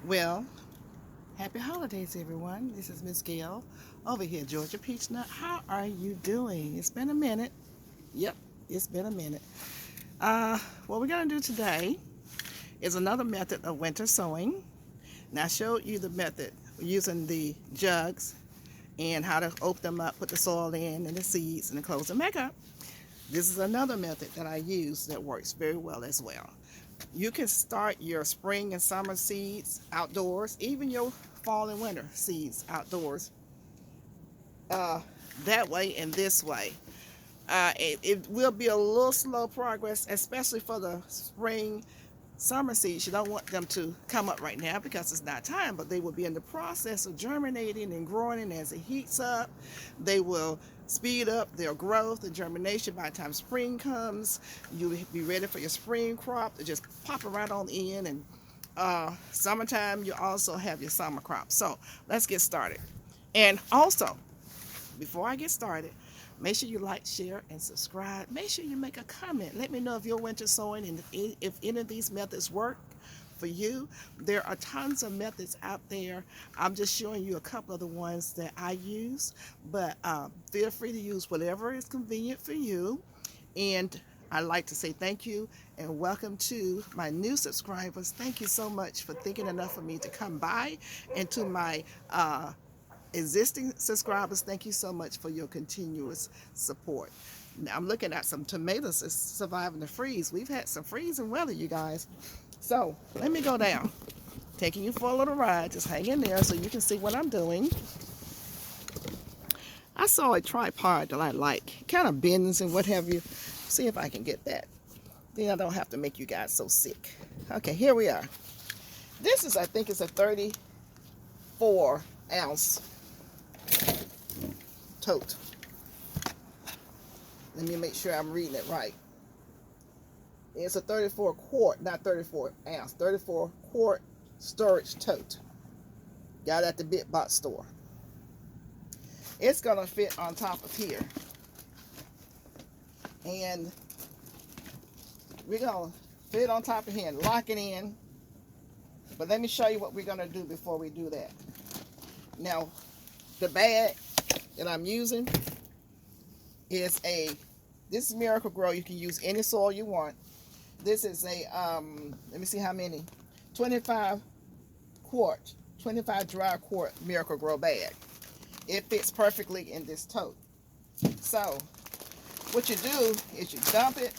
Well, happy holidays, everyone. This is Miss Gail over here, Georgia Peachnut. How are you doing? It's been a minute. Yep, it's been a minute. What we're going to do today is another method of winter sowing. Now, I showed you the method using the jugs and how to open them up, put the soil in and the seeds, and then close them back up. This is another method that I use that works very well as well. You can start your spring and summer seeds outdoors, even your fall and winter seeds outdoors, uh, that way and this way. It will be a little slow progress, especially for the spring summer seeds. You don't want them to come up right now because it's not time, but they will be in the process of germinating and growing, and as it heats up, they will speed up their growth and germination. By the time spring comes, you'll be ready for your spring crop to just pop it right on in, and summertime, you also have your summer crop. So let's get started. And also, before I get started, make sure you like, share, and subscribe. Make sure you make a comment. Let me know if you're winter sowing and if any of these methods work for you. There are tons of methods out there. I'm just showing you a couple of the ones that I use, but feel free to use whatever is convenient for you. And I'd like to say thank you and welcome to my new subscribers. Thank you so much for thinking enough of me to come by, and to my existing subscribers, thank you so much for your continuous support. Now, I'm looking at some tomatoes that's surviving the freeze. We've had some freezing weather, you guys. So let me go down, taking you for a little ride. Just hang in there so you can see what I'm doing. I saw a tripod that I like, kind of bends and what have you. See if I can get that. Then I don't have to make you guys so sick. Okay, here we are. This is, I think it's a 34-ounce tote. Let me make sure I'm reading it right. It's a 34 quart, not 34 ounce, 34 quart storage tote. Got it at the big box store. It's gonna fit on top of here. And we're gonna fit on top of here and lock it in. But let me show you what we're gonna do before we do that. Now, the bag that I'm using is this is Miracle Grow. You can use any soil you want. This is a, let me see how many, 25 dry quart Miracle Grow bag. It fits perfectly in this tote. So, what you do is you dump it,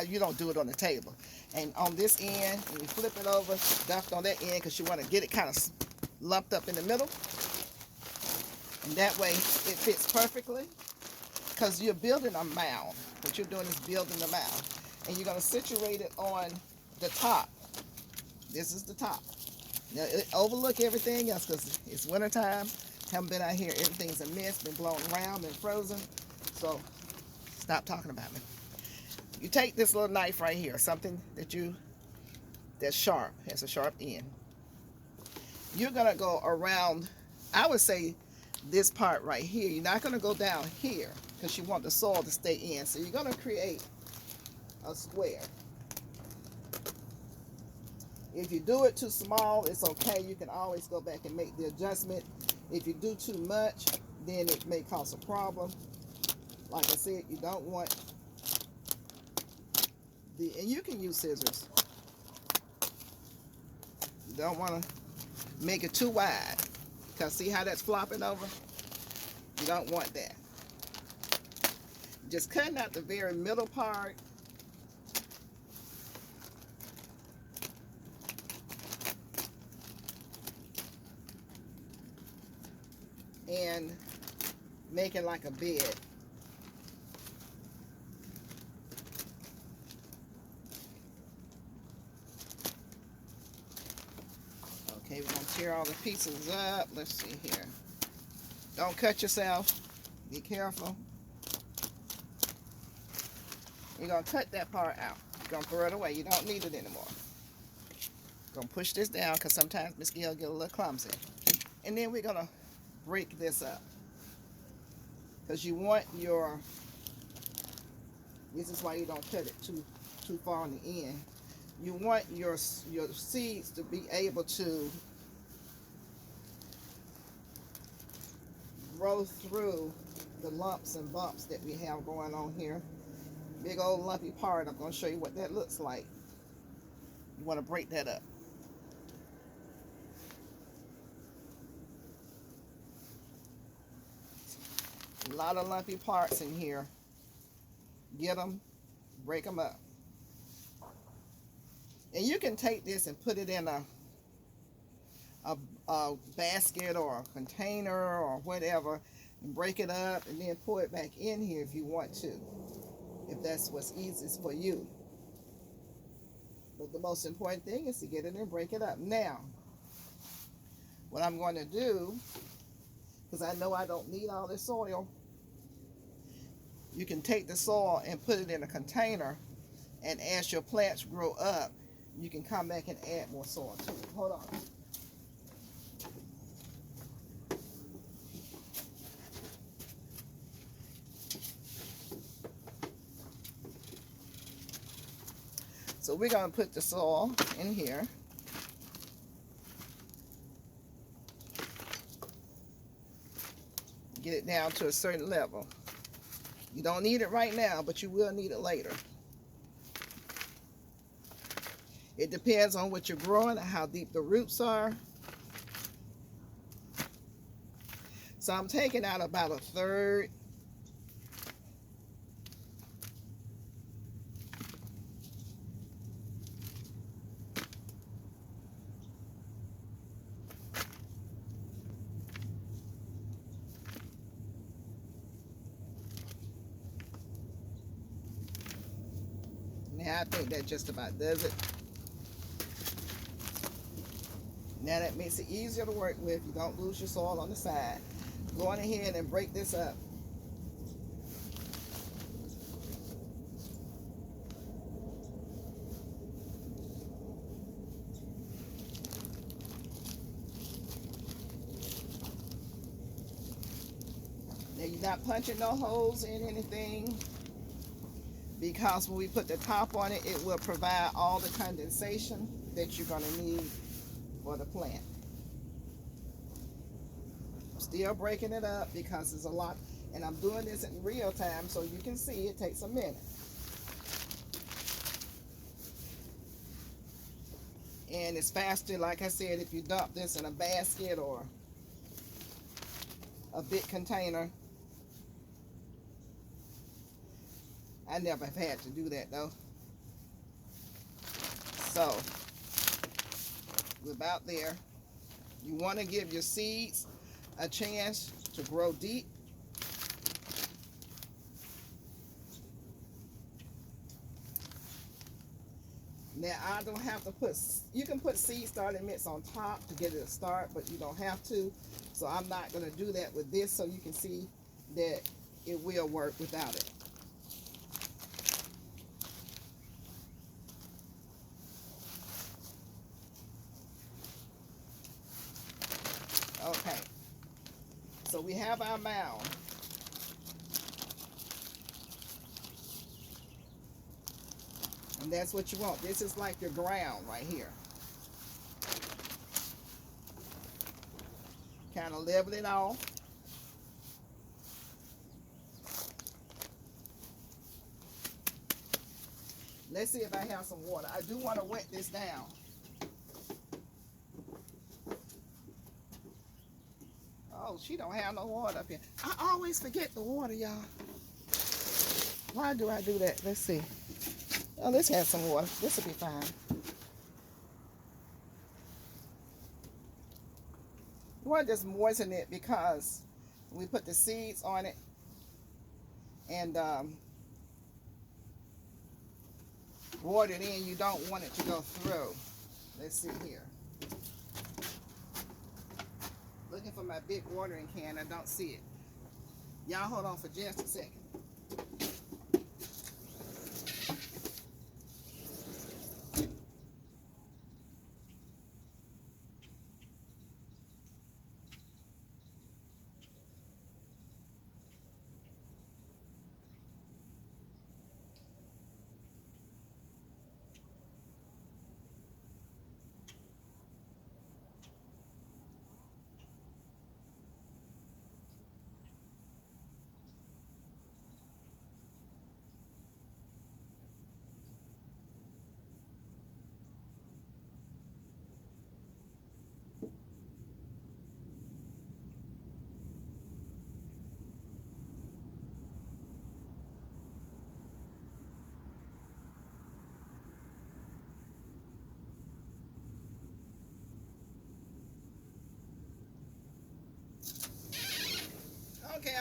you don't do it on the table. And on this end, when you flip it over, dump it on that end because you want to get it kind of lumped up in the middle. And that way it fits perfectly, because you're building a mound. What you're doing is building a mound. And you're going to situate it on the top. This is the top. Now, overlook everything else because it's wintertime. Haven't been out here. Everything's a mess, been blown around, been frozen. So stop talking about me. You take this little knife right here, something that's sharp, has a sharp end. You're going to go around, I would say, this part right here. You're not going to go down here because you want the soil to stay in. So you're going to create a square. If you do it too small, it's okay. You can always go back and make the adjustment. If you do too much, then it may cause a problem. Like I said, you don't want and you can use scissors. You don't want to make it too wide, because see how that's flopping over? You don't want that. Just cutting out the very middle part. And making like a bed. Okay, we're going to tear all the pieces up. Let's see here. Don't cut yourself. Be careful. You're going to cut that part out. You're going to throw it away. You don't need it anymore. Going to push this down because sometimes Miss Gail get a little clumsy. And then we're going to break this up. Because you want this is why you don't cut it too far on the end. You want your seeds to be able to grow through the lumps and bumps that we have going on here. Big old lumpy part. I'm going to show you what that looks like. You want to break that up. A lot of lumpy parts in here. Get them, break them up. And you can take this and put it in a basket or a container or whatever, and break it up and then pour it back in here if you want to, if that's what's easiest for you. But the most important thing is to get it and break it up. Now, what I'm going to do, because I know I don't need all this soil, you can take the soil and put it in a container, and as your plants grow up, you can come back and add more soil to it. Hold on. So we're going to put the soil in here. Get it down to a certain level. You don't need it right now, but you will need it later. It depends on what you're growing and how deep the roots are. So I'm taking out about a third. Now I think that just about does it. Now that makes it easier to work with. You don't lose your soil on the side. Go on ahead and break this up. Now you're not punching no holes in anything, because when we put the top on it, it will provide all the condensation that you're going to need for the plant. I'm still breaking it up because there's a lot, and I'm doing this in real time so you can see it takes a minute. And it's faster, like I said, if you dump this in a basket or a big container. I never have had to do that though. So we're about there. You want to give your seeds a chance to grow deep. Now I don't have to put, you can put seed starting mix on top to get it a start, but you don't have to. So I'm not going to do that with this, so you can see that it will work without it. Okay, so we have our mound. And that's what you want. This is like your ground right here. Kind of level it off. Let's see if I have some water. I do want to wet this down. Oh, she don't have no water up here. I always forget the water, y'all. Why do I do that? Let's see. Oh, let's have some water. This will be fine. You want to just moisten it because we put the seeds on it, and water it in. You don't want it to go through. Let's see here. Looking for my big watering can. I don't see it. Y'all hold on for just a second.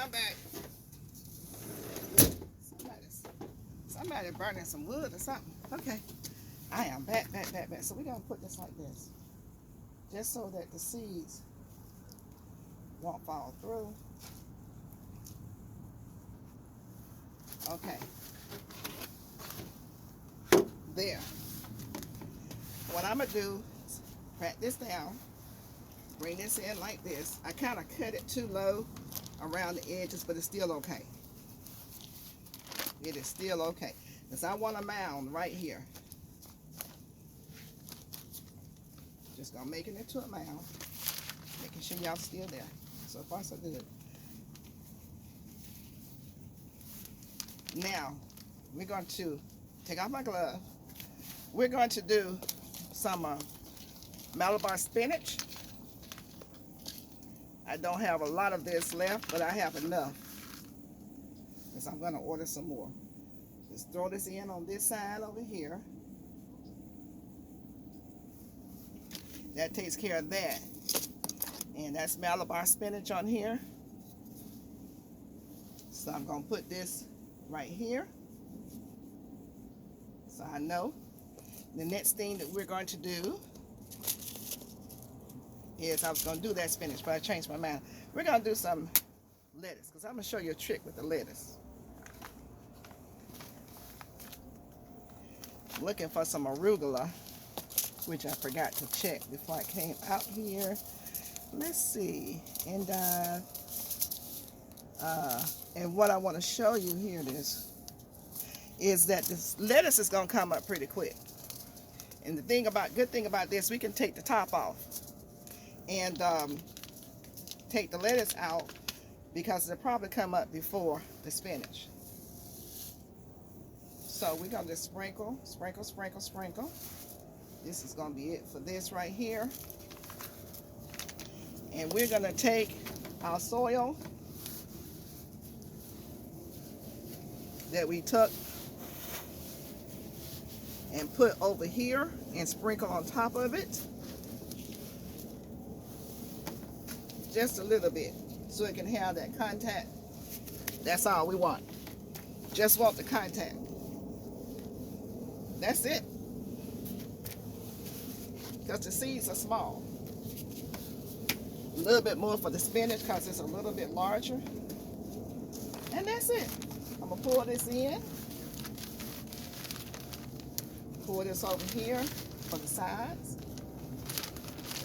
I'm back. Somebody burning some wood or something. Okay. I am back. So we're going to put this like this. Just so that the seeds won't fall through. Okay. There. What I'm going to do is pat this down. Bring this in like this. I kind of cut it too low around the edges, but it's still okay. It is still okay. Because I want a mound right here. Just gonna make it into a mound. Making sure y'all still there. So far so good. Now, we're going to take off my glove. We're going to do some Malabar spinach. I don't have a lot of this left, but I have enough. Because I'm going to order some more. Just throw this in on this side over here. That takes care of that. And that's Malabar spinach on here. So I'm going to put this right here. So I know. The next thing that we're going to do is I was going to do that spinach, but I changed my mind. We're going to do some lettuce because I'm going to show you a trick with the lettuce. I'm looking for some arugula, which I forgot to check before I came out here. Let's see. And what I want to show you here is that this lettuce is going to come up pretty quick. And the good thing about this, we can take the top off and take the lettuce out because it'll probably come up before the spinach. So we're going to just sprinkle. This is going to be it for this right here. And we're going to take our soil that we took and put over here and sprinkle on top of it. Just a little bit so it can have that contact. That's all we want. Just want the contact. That's it. Because the seeds are small. A little bit more for the spinach because it's a little bit larger. And that's it. I'm going to pour this in. Pour this over here for the sides.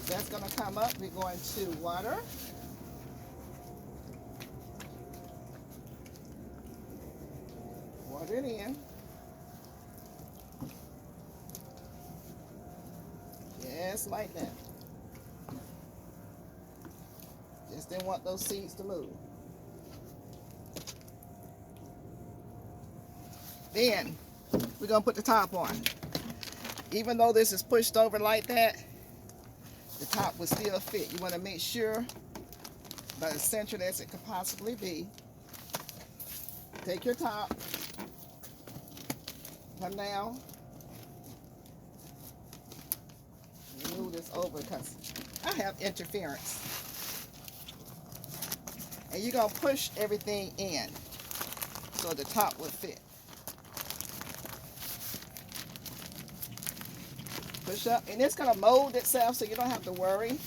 That's going to come up. We're going to water. Water it in. Just like that. Just didn't want those seeds to move. Then we're going to put the top on. Even though this is pushed over like that, the top will still fit. You want to make sure about as centered as it could possibly be. Take your top, come down, move this over because I have interference. And you're going to push everything in so the top will fit. Push up, and it's going to mold itself so you don't have to worry.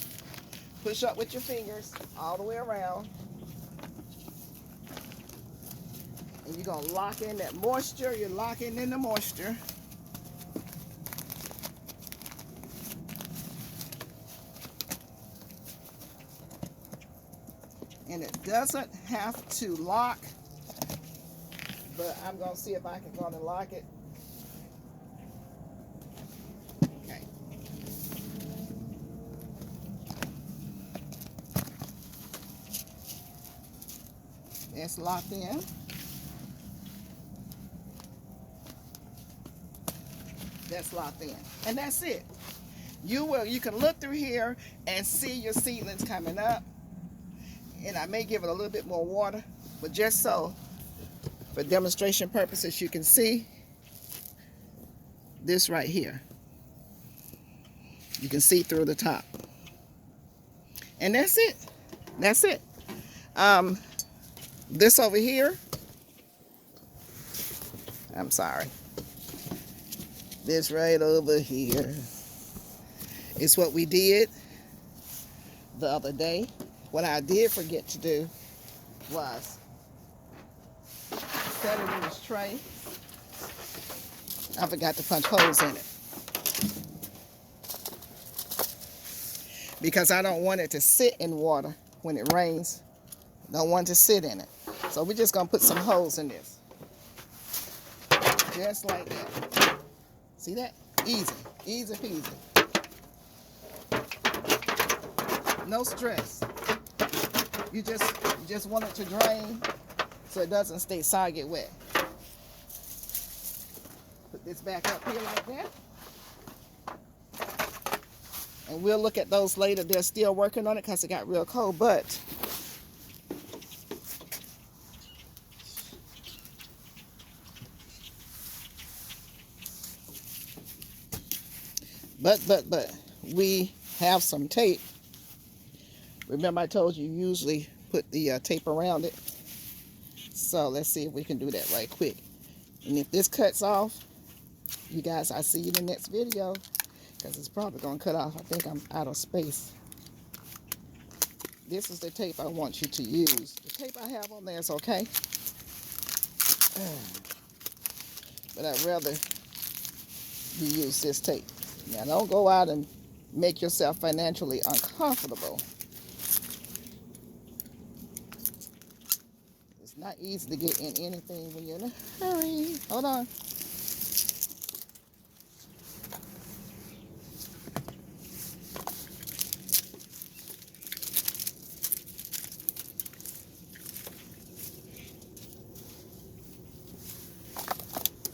Push up with your fingers all the way around. And you're going to lock in that moisture. You're locking in the moisture. And it doesn't have to lock, but I'm going to see if I can go and lock it. Okay. It's locked in. That's locked in. And that's it. You can look through here and see your seedlings coming up. And I may give it a little bit more water, but just so, for demonstration purposes, you can see this right here. You can see through the top. And that's it. That's it. This over here, I'm sorry. This right over here is what we did the other day. What I did forget to do was set it in this tray. I forgot to punch holes in it because I don't want it to sit in water when it rains. Don't want it to sit in it. So we're just gonna put some holes in this. Just like that. See that? Easy. Easy peasy. No stress. You just want it to drain so it doesn't stay soggy wet. Put this back up here like that. And we'll look at those later. They're still working on it because it got real cold, but we have some tape. Remember I told you usually put the tape around it. So let's see if we can do that right quick. And if this cuts off, you guys, I'll see you in the next video because it's probably going to cut off. I think I'm out of space. This is the tape I want you to use. The tape I have on there is okay. But I'd rather you use this tape. Now don't go out and make yourself financially uncomfortable. It's not easy to get in anything when you're in a hurry. Hold on.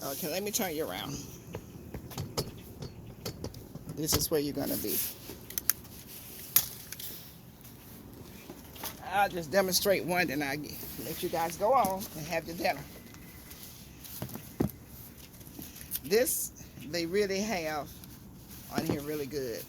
Okay, let me turn you around. This is where you're going to be. I'll just demonstrate one, and I'll let you guys go on and have your dinner. This, they really have on here really good.